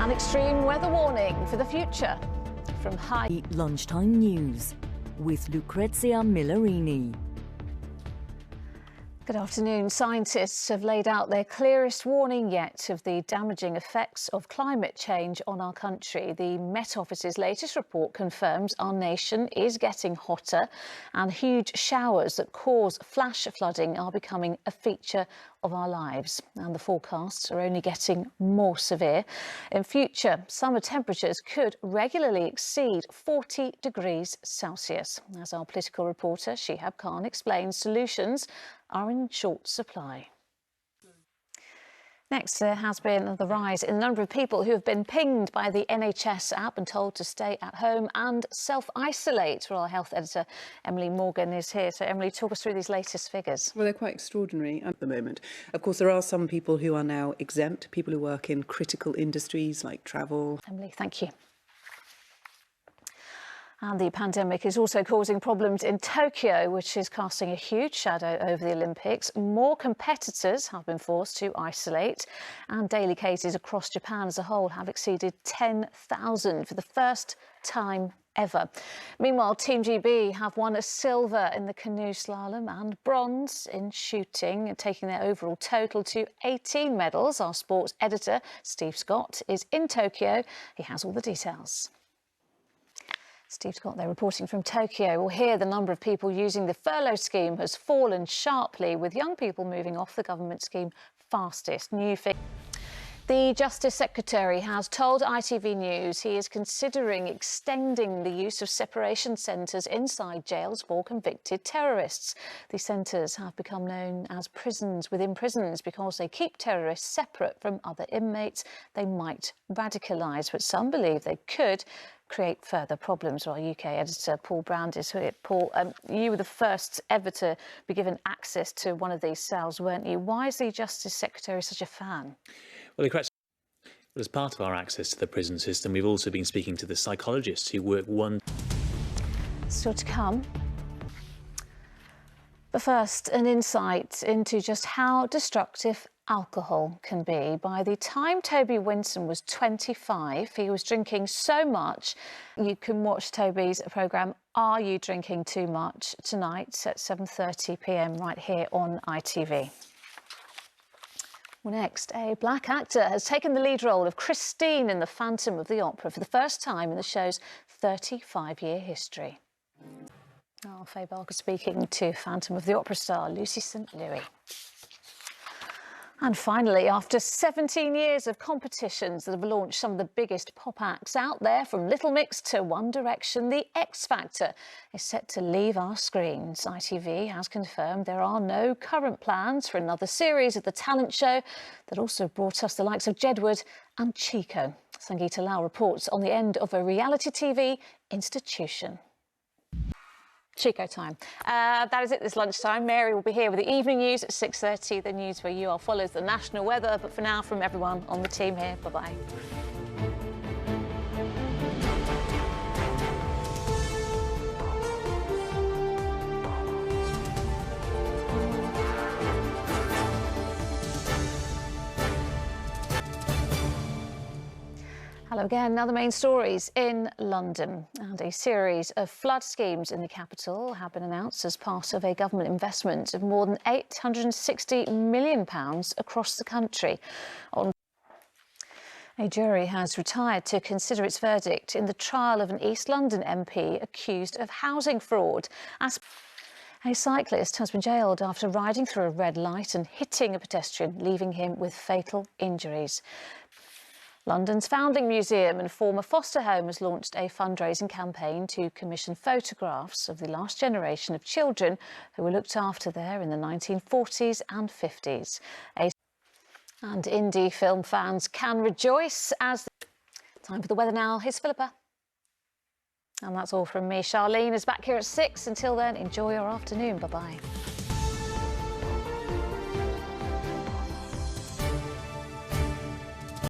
An extreme weather warning for the future from high. Lunchtime news with Lucrezia Millarini. Good afternoon. Scientists have laid out their clearest warning yet of the damaging effects of climate change on our country. The Met Office's latest report confirms our nation is getting hotter and huge showers that cause flash flooding are becoming a feature of our lives. And the forecasts are only getting more severe. In future, summer temperatures could regularly exceed 40 degrees Celsius. As our political reporter Shihab Khan explains, solutions are in short supply. Next, there has been the rise in the number of people who have been pinged by the NHS app and told to stay at home and self-isolate. Well, our health editor Emily Morgan is here. So, Emily, talk us through these latest figures. Well, they're quite extraordinary at the moment. Of course, there are some people who are now exempt, people who work in critical industries like travel. Emily, thank you. And the pandemic is also causing problems in Tokyo, which is casting a huge shadow over the Olympics. More competitors have been forced to isolate, and daily cases across Japan as a whole have exceeded 10,000 for the first time ever. Meanwhile, Team GB have won a silver in the canoe slalom and bronze in shooting, taking their overall total to 18 medals. Our sports editor, Steve Scott, is in Tokyo. He has all the details. Steve Scott, they're reporting from Tokyo. Well, here the number of people using the furlough scheme has fallen sharply, with young people moving off the government scheme fastest. The Justice Secretary has told ITV News he is considering extending the use of separation centres inside jails for convicted terrorists. The centres have become known as prisons within prisons because they keep terrorists separate from other inmates they might radicalise, but some believe they could create further problems. Our UK editor Paul Brand is here. Paul, you were the first ever to be given access to one of these cells, weren't you? Why is the Justice Secretary such a fan? Well, as part of our access to the prison system, we've also been speaking to the psychologists who work Still to come. But first, an insight into just how destructive alcohol can be. By the time Toby Winson was 25, he was drinking so much. You can watch Toby's programme Are You Drinking Too Much tonight at 7:30 p.m. right here on ITV. Well, next, a black actor has taken the lead role of Christine in The Phantom of the Opera for the first time in the show's 35-year history. Faye Barker speaking to Phantom of the Opera star Lucy St. Louis. And finally, after 17 years of competitions that have launched some of the biggest pop acts out there, from Little Mix to One Direction, the X Factor is set to leave our screens. ITV has confirmed there are no current plans for another series of the talent show that also brought us the likes of Jedward and Chico. Sangeeta Lal reports on the end of a reality TV institution. Chico time. That is it this lunchtime. Mary will be here with the evening news at 6:30. The news where you are follows the national weather. But for now, from everyone on the team here, bye-bye. Hello again. Now the main stories in London, and a series of flood schemes in the capital have been announced as part of a government investment of more than £860 million across the country. A jury has retired to consider its verdict in the trial of an East London MP accused of housing fraud. A cyclist has been jailed after riding through a red light and hitting a pedestrian, leaving him with fatal injuries. London's Foundling Museum and former foster home has launched a fundraising campaign to commission photographs of the last generation of children who were looked after there in the 1940s and 50s. And indie film fans can rejoice as... Time for the weather now. Here's Philippa. And that's all from me. Charlene is back here at 6. Until then, enjoy your afternoon. Bye-bye.